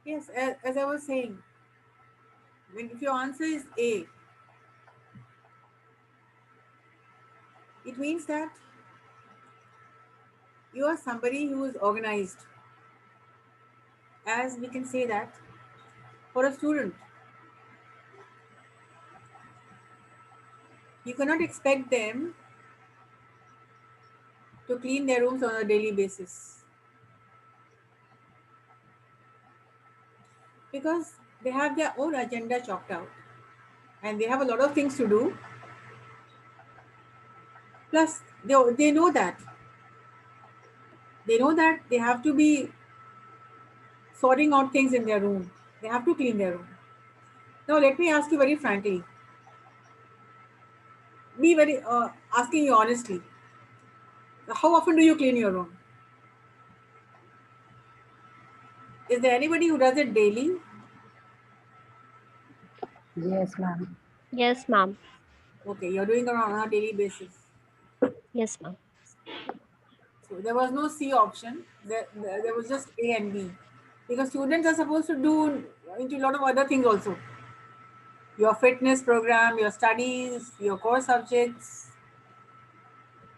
Yes, as I was saying, if your answer is A, it means that you are somebody who is organized. As we can say that for a student, you cannot expect them to clean their rooms on a daily basis because they have their own agenda chalked out and they have a lot of things to do. Plus, they know that. They know that they have to be sorting out things in their room. They have to clean their room. Now, let me ask you very frankly. Be very asking you honestly. How often do you clean your room? Is there anybody who does it daily? Yes, ma'am. Yes, ma'am. Okay, you're doing it on a daily basis. Yes, ma'am. So there was no C option. There was just A and B. Because students are supposed to do into a lot of other things also. Your fitness program, your studies, your core subjects,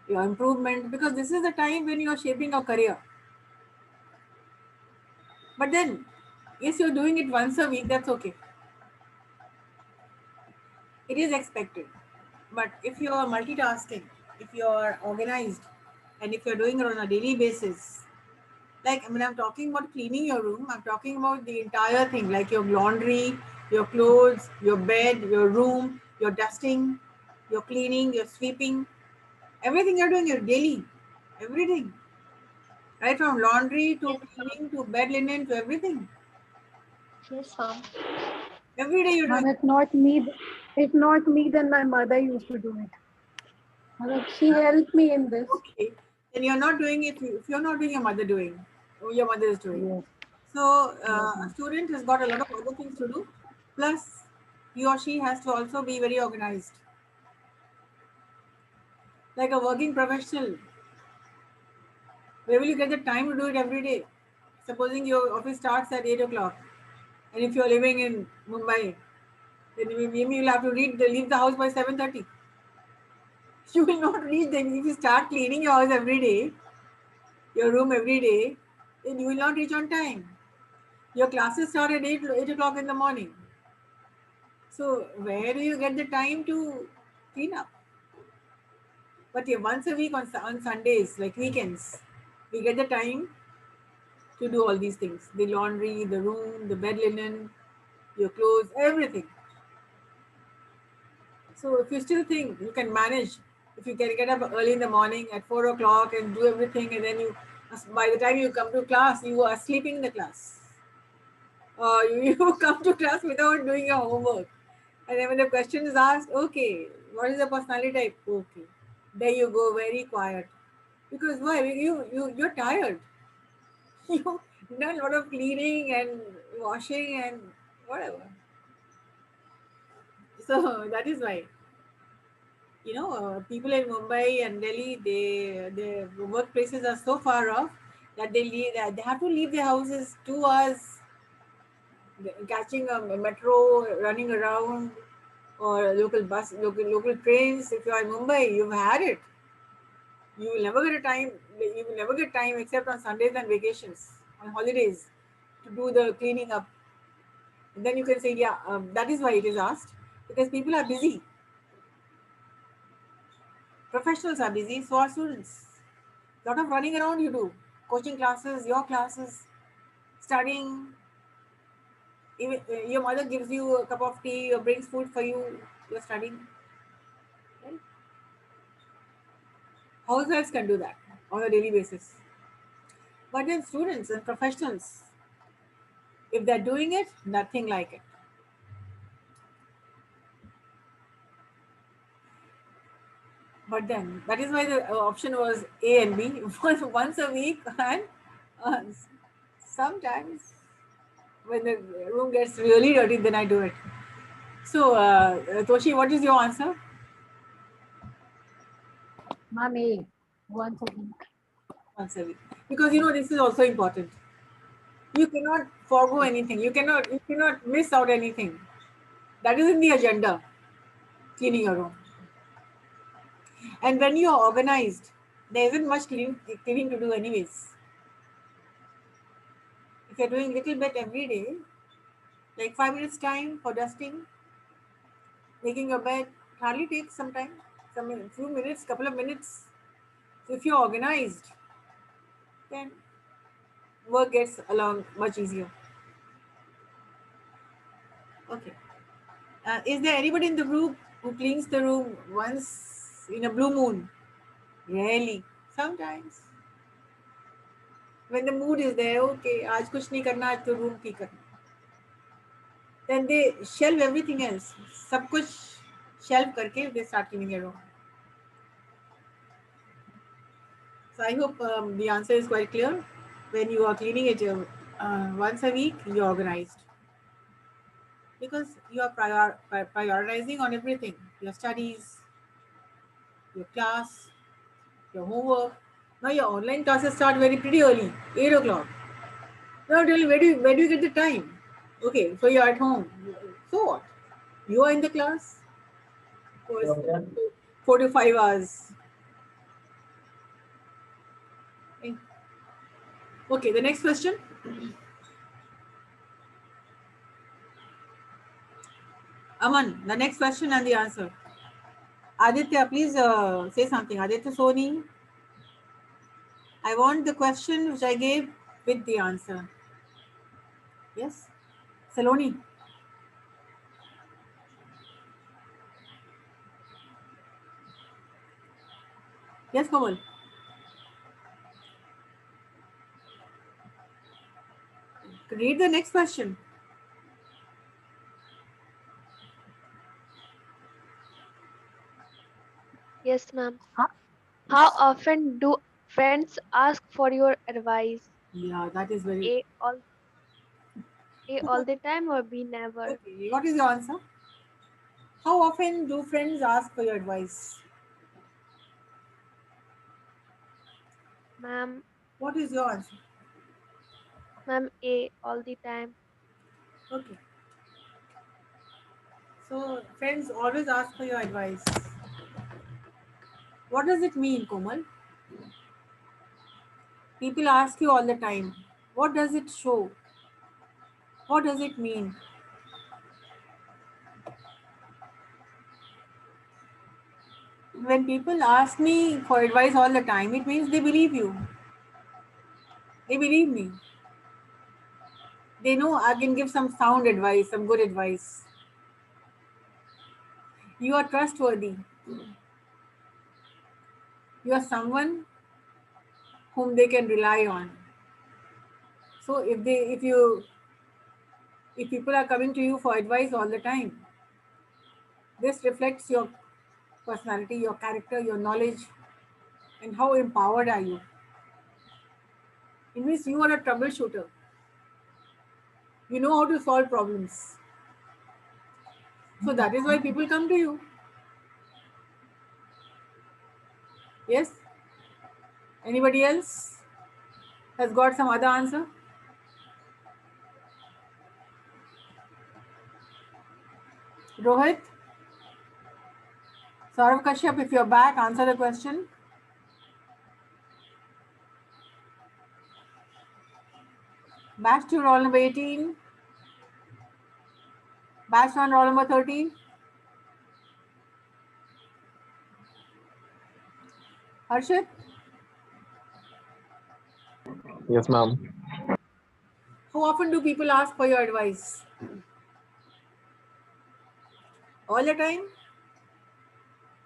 your improvement. Because this is the time when you are shaping your career. But then, yes, you're doing it once a week, that's okay. It is expected. But if you are multitasking, if you are organized, and if you're doing it on a daily basis, like when I'm talking about cleaning your room, I'm talking about the entire thing, like your laundry, your clothes, your bed, your room, your dusting, your cleaning, your sweeping, everything you're doing, your daily, everything. Right from laundry to Yes, ma'am. cleaning to bed linen to everything. Yes, ma'am. Every day you're Ma'am, doing. if not me, then my mother used to do it. She helped me in this. Okay, then you're not doing it. If you're not doing, your mother doing, or your mother is doing. Yes, So yes, a ma'am. student has got a lot of other things to do. Plus, he or she has to also be very organized. Like a working professional, where will you get the time to do it every day? Supposing your office starts at 8 o'clock, and if you're living in Mumbai, then maybe you'll have to leave the house by 7:30. You will not reach. Then if you start cleaning your house every day, your room every day, then you will not reach on time. Your classes start at 8 o'clock in the morning. So where do you get the time to clean up? But yeah, once a week on Sundays, like weekends, we get the time to do all these things: the laundry, the room, the bed linen, your clothes, everything. So if you still think you can manage, if you can get up early in the morning at 4 o'clock and do everything, and then by the time you come to class, you are sleeping in the class. You come to class without doing your homework. And then when the question is asked, okay, what is the personality type? Okay. There you go, very quiet. Because why? You're tired. You done a lot of cleaning and washing and whatever. So that is why. People in Mumbai and Delhi, their workplaces are so far off that they have to leave their houses 2 hours catching a metro, running around, or local trains. If you are in Mumbai, you've had it. You will never get a time. You will never get time except on Sundays and vacations, on holidays, to do the cleaning up. And then you can say, yeah, that is why it is asked because people are busy. Professionals are busy, so are students. A lot of running around you do, coaching classes, your classes, studying. Even your mother gives you a cup of tea or brings food for you. You're studying. Right? Housewives can do that on a daily basis. But then students and professionals, if they're doing it, nothing like it. But then that is why the option was A and B once a week, and uh, sometimes when the room gets really dirty, then I do it. So, Toshi, what is your answer? Ma'am, A, once a week. Once a week, because this is also important. You cannot forego anything. You cannot miss out anything. That is in the agenda, cleaning your room. And when you are organized, there isn't much cleaning to do anyways. If you're doing little bit every day, like 5 minutes time for dusting, making your bed, hardly takes some time, few minutes, couple of minutes. So if you're organized, then work gets along much easier. Okay. Is there anybody in the group who cleans the room once in a blue moon? Rarely. Sometimes. When the mood is there, okay, आज कुछ नहीं करना, आज तो room ठीक करना. Then they shelve everything else. सब कुछ shelve करके they start cleaning your room. So I hope the answer is quite clear. When you are cleaning it once a week, you're organized. Because you are prioritizing on everything. Your studies, your class, your homework. Now your online classes start very pretty early, 8 o'clock. Now tell me, where do you get the time? Okay, so you're at home. So what? You are in the class for 4 to 5 hours. Okay, the next question. Aman, the next question and the answer. Aditya, please say something. Aditya Soni, I want the question which I gave with the answer. Yes? Saloni. Yes, Kamal. Read the next question. Yes, ma'am. How often do friends ask for your advice? Yeah, that is very... A all the time or B never? Okay, what is your answer? How often do friends ask for your advice? Ma'am, What is your answer? ma'am, A all the time. Okay. So friends always ask for your advice. What does it mean, Komal? People ask you all the time. What does it show? What does it mean? When people ask me for advice all the time, it means they believe you. They believe me. They know I can give some sound advice, some good advice. You are trustworthy. You are someone whom they can rely on. So if people are coming to you for advice all the time, this reflects your personality, your character, your knowledge, and how empowered are you. It means you are a troubleshooter. You know how to solve problems. So that is why people come to you. Yes? Anybody else has got some other answer? Rohit? Saurav Kashyap, if you're back, answer the question. Batch 2, roll number 18. Batch 1, roll number 13. Harshit? Yes, ma'am. How often do people ask for your advice? All the time?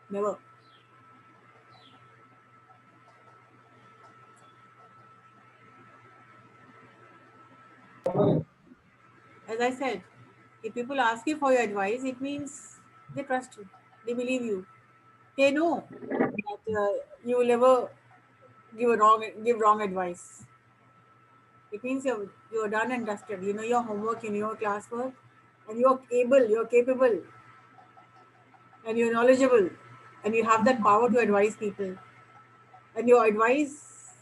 Never. As I said, if people ask you for your advice, it means they trust you. They believe you. They know that you will never give wrong advice. It means you're done and dusted. You know your homework, you know your classwork, and you're capable, and you're knowledgeable, and you have that power to advise people. And your advice,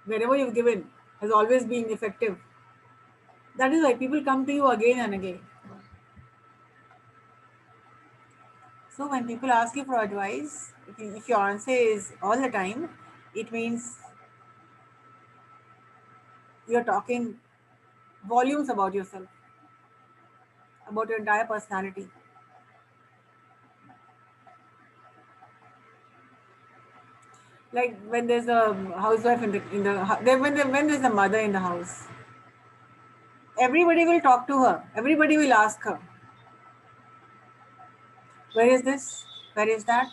wherever you've given, has always been effective. That is why people come to you again and again. So when people ask you for advice, if your answer is all the time, it means you're talking volumes about yourself, about your entire personality. Like when there's a housewife when there's a mother in the house, everybody will talk to her. Everybody will ask her, where is this? Where is that?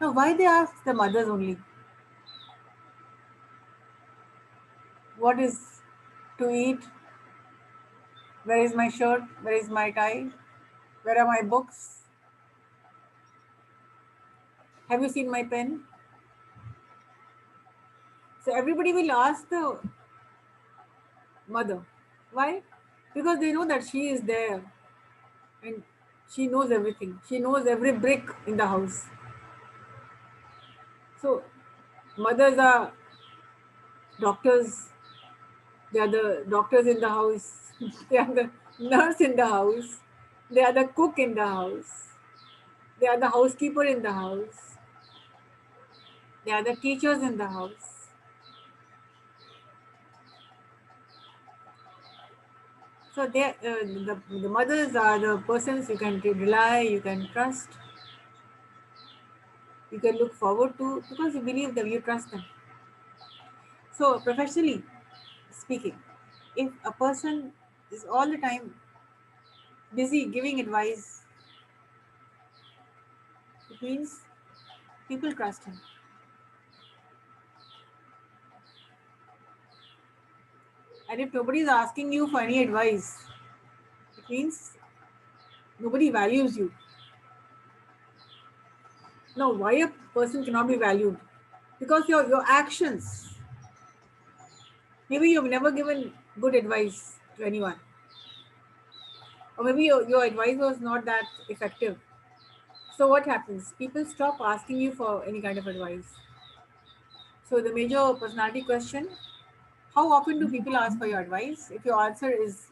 Now, why they ask the mothers only? What is to eat? Where is my shirt? Where is my tie? Where are my books? Have you seen my pen? So everybody will ask the mother. Why? Because they know that she is there and she knows everything. She knows every brick in the house. So mothers are doctors. They are the doctors in the house. They are the nurse in the house. They are the cook in the house. They are the housekeeper in the house. They are the teachers in the house. So the mothers are the persons you can rely, you can trust, you can look forward to because you believe them, you trust them. So professionally speaking, if a person is all the time busy giving advice, it means people trust him. And if nobody is asking you for any advice, it means nobody values you. Now, why a person cannot be valued? Because your actions. Maybe you've never given good advice to anyone. Or maybe your advice was not that effective. So what happens? People stop asking you for any kind of advice. So the major personality question, how often do people ask for your advice? If your answer is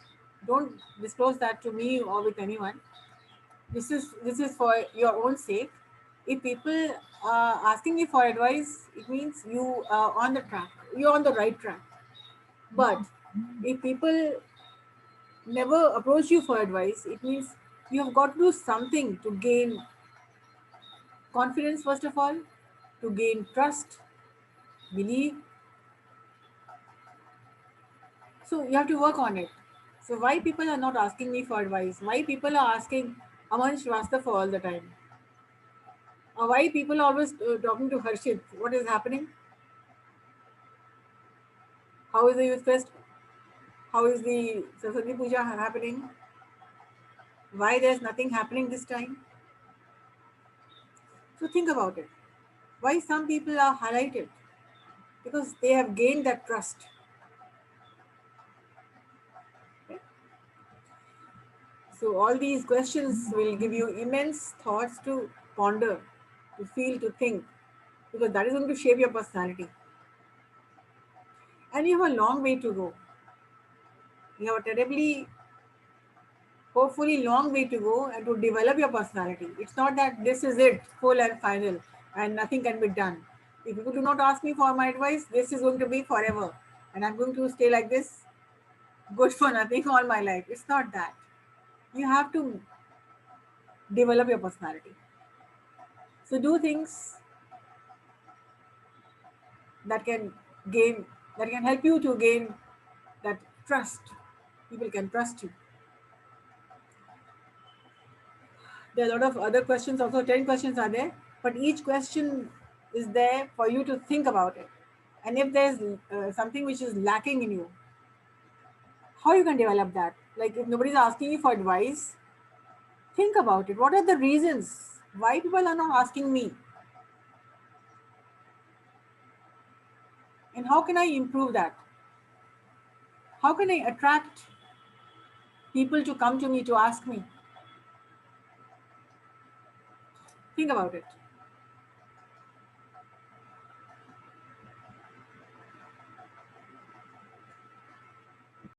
don't disclose that to me or with anyone, this is for your own sake. If people are asking you for advice, it means you are on the track. You're on the right track. But if people never approach you for advice, it means you have got to do something to gain confidence, first of all, to gain trust, believe. So you have to work on it. So why people are not asking me for advice? Why people are asking Aman Shrivastava for all the time? Or why people are always talking to Harshit? What is happening? How is the youth fest? How is the Saraswati Puja happening? Why there's nothing happening this time? So think about it. Why some people are highlighted? Because they have gained that trust. Okay? So all these questions will give you immense thoughts to ponder, to feel, to think, because that is going to shape your personality. And you have a long way to go. You have a terribly, hopefully long way to go and to develop your personality. It's not that this is it, full and final, and nothing can be done. If people do not ask me for my advice, this is going to be forever. And I'm going to stay like this, good for nothing all my life. It's not that. You have to develop your personality. So do things that can gain, that can help you to gain that trust. People can trust you. There are a lot of other questions, also 10 questions are there, but each question is there for you to think about it. And if there's something which is lacking in you, how you can develop that? Like if nobody's asking you for advice, think about it. What are the reasons why people are not asking me? And how can I improve that? How can I attract people to come to me to ask me? Think about it.